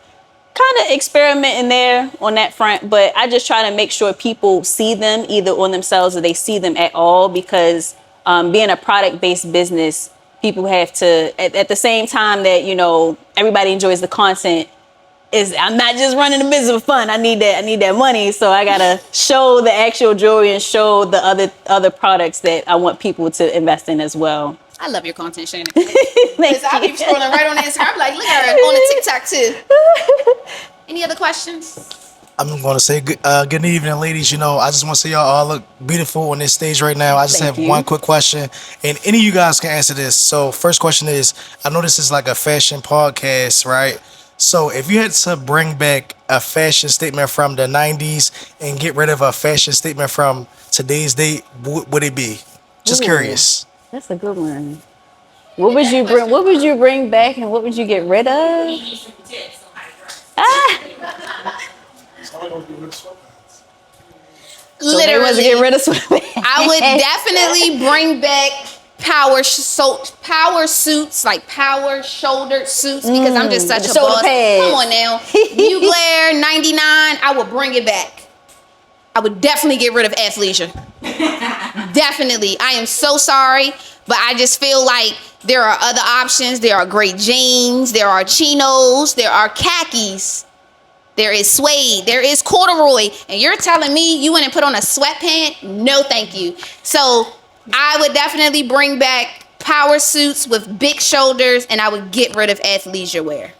kind of experimenting there on that front, but I just try to make sure people see them either on themselves or they see them at all, because being a product-based business, people have to, at the same time that, everybody enjoys the content, I'm not just running a business for fun. I need that money. So I gotta show the actual jewelry and show the other products that I want people to invest in as well. I love your content, Shannon. Because I be scrolling right on Instagram. I'm like, look at her on the TikTok too. Any other questions? I'm going to say good evening, ladies. I just want to say y'all all look beautiful on this stage right now. I just have one quick question, and any of you guys can answer this. So first question is, I know this is like a fashion podcast, right? So if you had to bring back a fashion statement from the 90s and get rid of a fashion statement from today's date, what would it be? Just curious. That's a good one. What would you bring back and what would you get rid of? Literally, to get rid of sweatpants. I would definitely bring back power suits, like power shouldered suits, because I'm just such a boss. Pads. Come on now. New Blair 99, I would bring it back. I would definitely get rid of athleisure. Definitely. I am so sorry, but I just feel like there are other options. There are great jeans, there are chinos, there are khakis. There is suede, there is corduroy, and you're telling me you wouldn't put on a sweatpant? No, thank you. So I would definitely bring back power suits with big shoulders, and I would get rid of athleisure wear.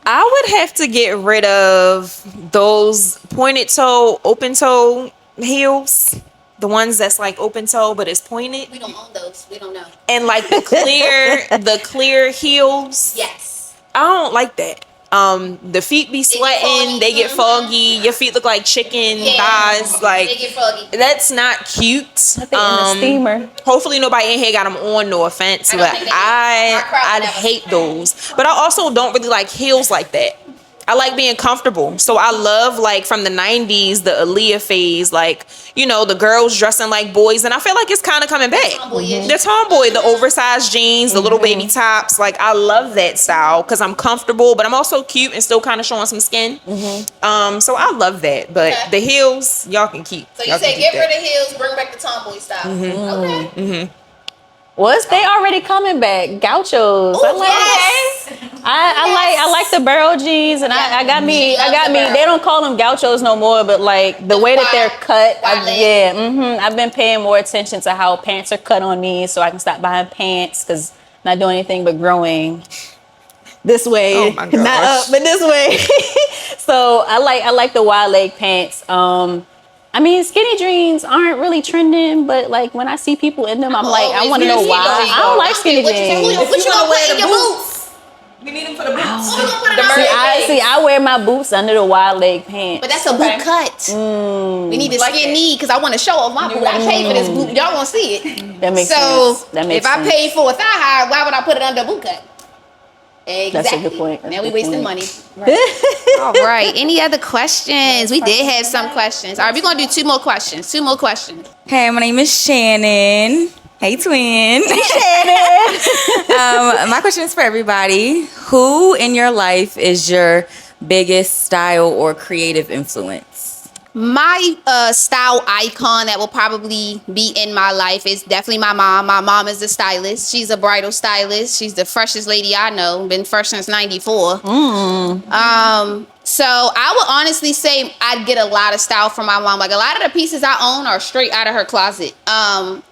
I would have to get rid of those pointed toe, open toe heels. The ones that's like open toe, but it's pointed. We don't own those. We don't know. And like the clear heels. Yes. I don't like that. The feet be sweating, they get foggy. Your feet look like chicken thighs. Like, they get foggy. That's not cute. In the steamer. Hopefully nobody in here got them on, no offense, but I hate those. But I also don't really like heels like that. I like being comfortable. So I love, like, from the 90s, the Aaliyah phase, like, the girls dressing like boys. And I feel like it's kind of coming back. The tomboy, the oversized jeans, the little baby tops. Like, I love that style because I'm comfortable, but I'm also cute and still kind of showing some skin. So I love that. But the heels, y'all can keep. So you say get rid of heels, bring back the tomboy style. Okay. Well, they already coming back. Gauchos. I like the barrel jeans, and I got me. They don't call them gauchos no more, but like the way that they're cut. I've been paying more attention to how pants are cut on me, so I can stop buying pants because I'm not doing anything but growing this way, not up, but this way. So I like the wide leg pants. Skinny jeans aren't really trending, but like when I see people in them, I'm like, I want to know why. I don't like skinny jeans. What you gonna wear in your boots? We need them for the boots. I wear my boots under the wide leg pants. But that's a boot cut. We need the skin knee because I want to show off my boot. I paid for this boot. Y'all won't see it. That makes sense. If I paid for a thigh high, why would I put it under a boot cut? Exactly. That's a good point. Now we wasting money. Right. All right. Any other questions? We did have some questions. All right, we're gonna do two more questions. Hey, my name is Shannon. Hey, twin. Hey, Shannon. My question is for everybody. Who in your life is your biggest style or creative influence? My style icon that will probably be in my life is definitely my mom. My mom is a stylist. She's a bridal stylist. She's the freshest lady I know. Been fresh since '94. So I would honestly say I'd get a lot of style from my mom. Like a lot of the pieces I own are straight out of her closet.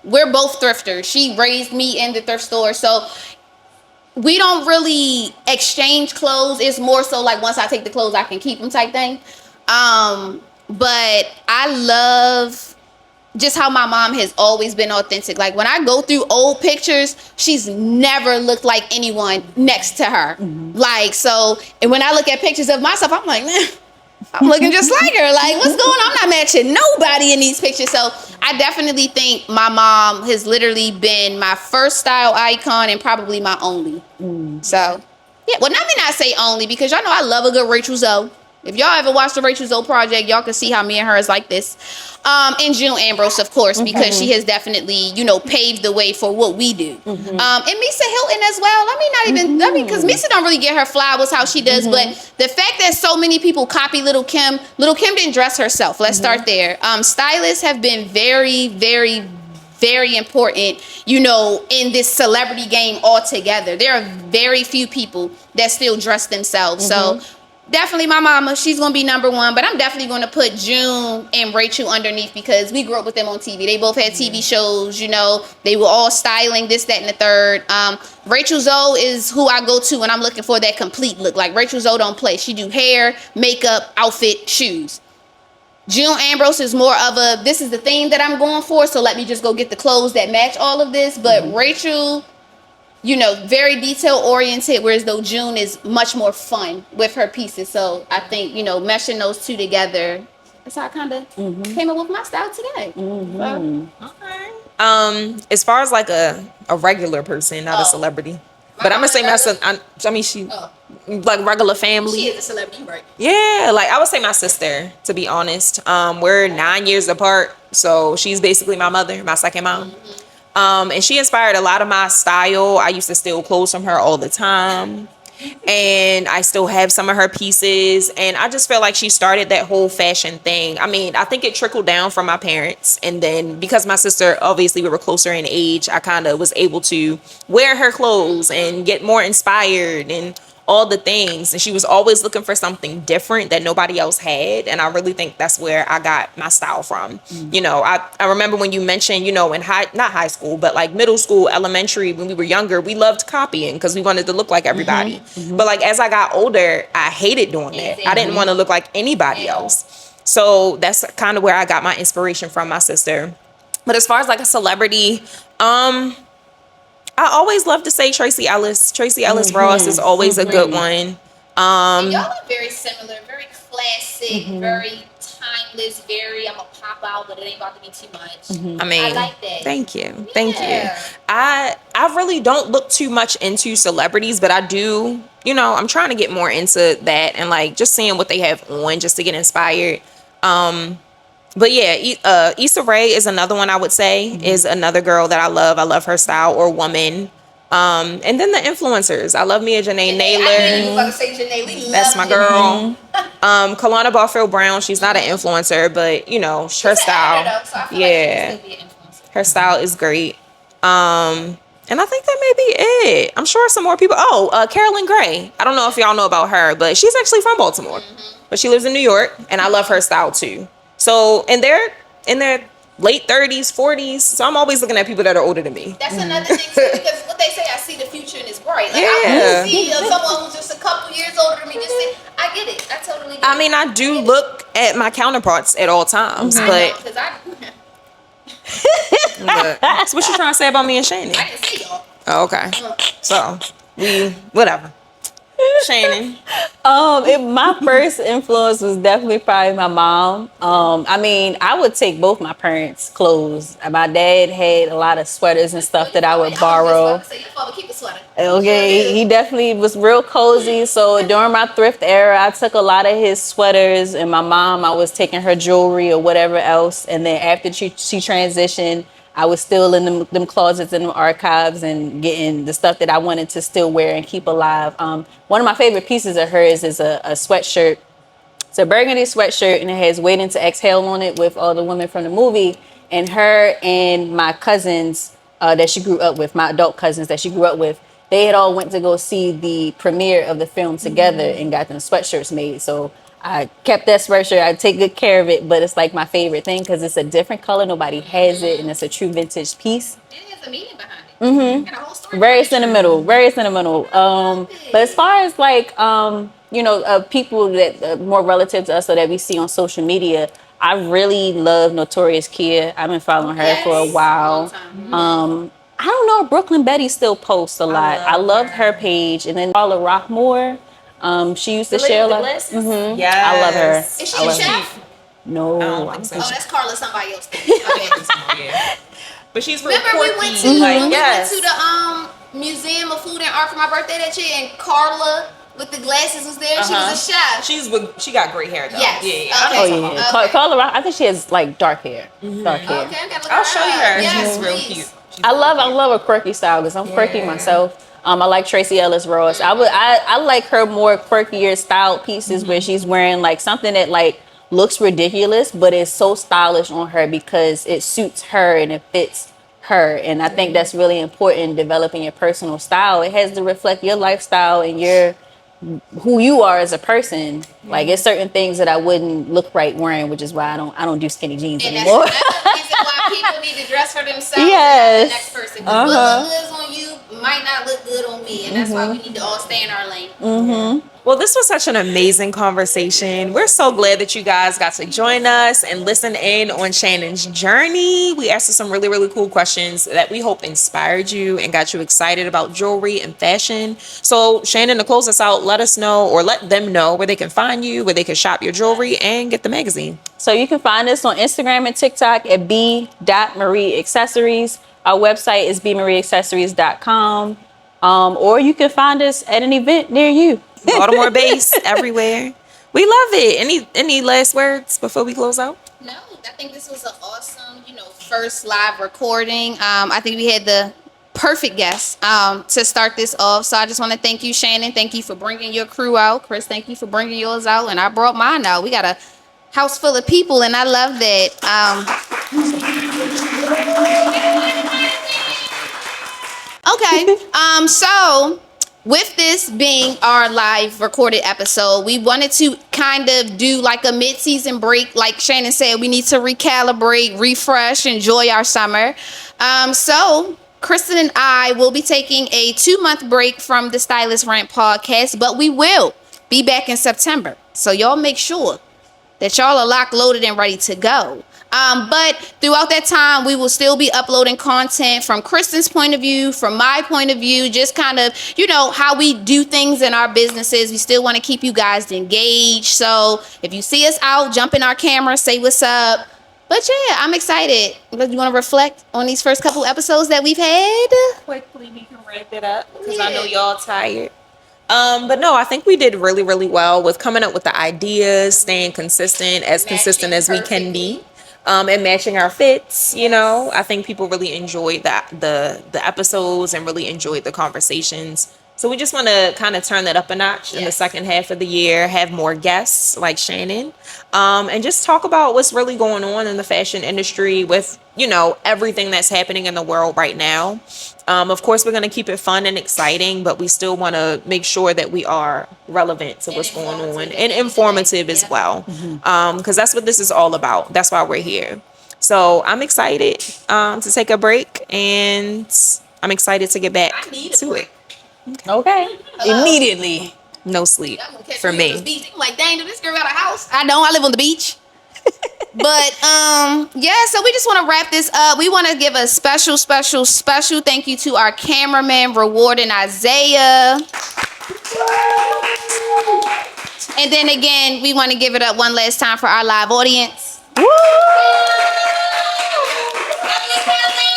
We're both thrifters. She raised me in the thrift store. So we don't really exchange clothes. It's more so like once I take the clothes, I can keep them type thing. But I love just how my mom has always been authentic. Like when I go through old pictures, she's never looked like anyone next to her. Like, so, and when I look at pictures of myself, I'm like, man, I'm looking just like her. Like, what's going on? I'm not matching nobody in these pictures. So I definitely think my mom has literally been my first style icon and probably my only. So, yeah. Well, let me not say only, because y'all know I love a good Rachel Zoe. If y'all ever watched the Rachel Zoe project, y'all can see how me and her is like this. And June Ambrose, of course, because she has definitely, paved the way for what we do. And Misa Hilton as well. Because Misa don't really get her flowers how she does, but the fact that so many people copy Little Kim didn't dress herself. Let's start there. Stylists have been very, very, very important, in this celebrity game altogether. There are very few people that still dress themselves. So definitely my mama, she's going to be number one, but I'm definitely going to put June and Rachel underneath because we grew up with them on TV. They both had TV shows, they were all styling, this, that, and the third. Rachel Zoe is who I go to when I'm looking for that complete look. Like Rachel Zoe don't play. She do hair, makeup, outfit, shoes. June Ambrose is more of a, this is the thing that I'm going for, so let me just go get the clothes that match all of this. But Rachel, very detail oriented, whereas though June is much more fun with her pieces. So I think, meshing those two together, that's how I kind of came up with my style today. So, Okay. As far as like a regular person, not a celebrity, but I'm gonna say she like regular family. She is a celebrity, right? Yeah, like I would say my sister, to be honest. We're 9 years apart, so she's basically my mother, my second mom. And she inspired a lot of my style. I used to steal clothes from her all the time. And I still have some of her pieces. And I just feel like she started that whole fashion thing. I mean, I think it trickled down from my parents. And then because my sister, obviously we were closer in age, I kind of was able to wear her clothes and get more inspired and all the things. And she was always looking for something different that nobody else had. And I really think that's where I got my style from. I remember when you mentioned, in not high school, but like middle school, elementary, when we were younger, we loved copying because we wanted to look like everybody. But like as I got older, I hated doing that. I didn't want to look like anybody else. So that's kind of where I got my inspiration from, my sister. But as far as like a celebrity, I always love to say Tracy Ellis. Tracy Ellis Ross is always a good one. And y'all are very similar, very classic, very timeless, very, I'm going to pop out, but it ain't about to be too much. I mean, I like that. Thank you. I really don't look too much into celebrities, but I do, I'm trying to get more into that and like just seeing what they have on just to get inspired. But yeah, Issa Rae is another one I would say is another girl that I love. I love her style, or woman. And then the influencers. I love Mia Janae Naylor. I knew you were about to say Janae. We That's my girl. Kalana Barfield Brown. She's not an influencer, but her style. Though, so I feel like she can still be an influencer. Her style is great. And I think that may be it. I'm sure some more people. Carolyn Gray. I don't know if y'all know about her, but she's actually from Baltimore. But she lives in New York, and I love her style too. So, and they're in their late 30s, 40s. So I'm always looking at people that are older than me. That's another thing too, because what they say, I see the future and it's bright. Like I want to see someone who's just a couple years older than me. Just say, I get it. I totally get it. I mean, I do look at my counterparts at all times, but so what you trying to say about me and Shannon? I didn't see y'all. Oh, okay. So whatever. Shannon. My first influence was definitely probably my mom. I mean, I would take both my parents' clothes. My dad had a lot of sweaters and stuff that I would borrow. Say, your father keep a sweater. Okay, he definitely was real cozy. So during my thrift era, I took a lot of his sweaters, and my mom, I was taking her jewelry or whatever else. And then after she transitioned, I was still in them closets and them archives and getting the stuff that I wanted to still wear and keep alive. One of my favorite pieces of hers is a sweatshirt. It's a burgundy sweatshirt, and it has Waiting to Exhale on it with all the women from the movie. And her and my cousins that she grew up with, my adult cousins that she grew up with, they had all went to go see the premiere of the film together and got them sweatshirts made. So I kept that sweatshirt. I take good care of it, but it's like my favorite thing because it's a different color. Nobody has it, and it's a true vintage piece. It has a meaning behind it. And a whole story. Very sentimental. But as far as like, people that more relative to us or that we see on social media, I really love Notorious Kia. I've been following her for a while. I don't know if Brooklyn Betty still posts a lot. I loved her page. And then Paula Rockmore, she used to share a lot. Yes. I love her. Is she a chef? No, I don't think so. Oh, that's Carla somebody else. Okay. Yeah. But she's real Remember we went to quirky, when we went yes. to the Museum of Food and Art for my birthday that year, and Carla with the glasses was there. She was a chef. She got great hair though. Yes. Yeah. Okay. Oh yeah, Okay. Carla Rock. I think she has like dark hair. Dark hair. Okay, I gotta look I'll her show you up. her. Yes, She's real please. cute. I love a quirky style because I'm quirky myself. I like Tracy Ellis Ross. I like her more quirkier styled pieces where she's wearing like something that like looks ridiculous, but it's so stylish on her because it suits her and it fits her. And I think that's really important in developing your personal style. It has to reflect your lifestyle and your who you are as a person. Like it's certain things that I wouldn't look right wearing, which is why I don't do skinny jeans And anymore. that's another reason why people need to dress for themselves Yes. and not the next person. Because what looks good on you might not look good on me. And that's why we need to all stay in our lane. Well, this was such an amazing conversation. We're so glad that you guys got to join us and listen in on Shannon's journey. We asked her some really, really cool questions that we hope inspired you and got you excited about jewelry and fashion. So, Shannon, to close us out, let us know or let them know where they can find you, where they can shop your jewelry and get the magazine. So you can find us on Instagram and TikTok at B.Marie Accessories. Our website is B.MarieAccessories.com. Or you can find us at an event near you. Baltimore based everywhere. We love it. Any last words before we close out? No, I think this was an awesome, first live recording. I think we had the perfect guest to start this off. So I just want to thank you, Shannon. Thank you for bringing your crew out. Chris, thank you for bringing yours out. And I brought mine out. We got a house full of people, and I love that. Okay. So with this being our live recorded episode, we wanted to kind of do like a mid-season break. Like Shannon said, we need to recalibrate, refresh, enjoy our summer. So Kristen and I will be taking a 2-month break from the Stylist Rant Podcast, but we will be back in September. So y'all make sure that y'all are locked, loaded, and ready to go. But throughout that time, we will still be uploading content from Kristen's point of view, from my point of view, just kind of, how we do things in our businesses. We still want to keep you guys engaged. So if you see us out, jump in our camera, say what's up. But yeah, I'm excited. You want to reflect on these first couple episodes that we've had? Quickly, we can wrap it up because I know y'all tired. But no, I think we did really, really well with coming up with the ideas, staying consistent as we can be. And matching our fits, I think people really enjoyed the episodes and really enjoyed the conversations. So we just want to kind of turn that up a notch in the second half of the year, have more guests like Shannon, and just talk about what's really going on in the fashion industry with, everything that's happening in the world right now. Of course, we're going to keep it fun and exciting, but we still want to make sure that we are relevant to what's going on and informative as well. Because that's what this is all about. That's why we're here. So I'm excited to take a break, and I'm excited to get back to it. Okay. Immediately. No sleep for me. Like, dang, did this girl got a house? I don't. I live on the beach. But yeah, so we just want to wrap this up. We want to give a special thank you to our cameraman, Reward and Isaiah. And then again, we want to give it up one last time for our live audience. Woo!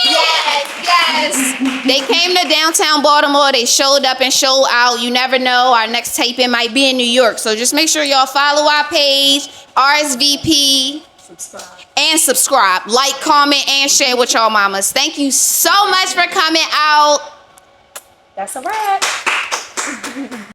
Yes. They came to downtown Baltimore. They showed up and showed out. You never know. Our next taping might be in New York. So just make sure y'all follow our page, RSVP, and subscribe. Like, comment, and share with y'all mamas. Thank you so much for coming out. That's a wrap.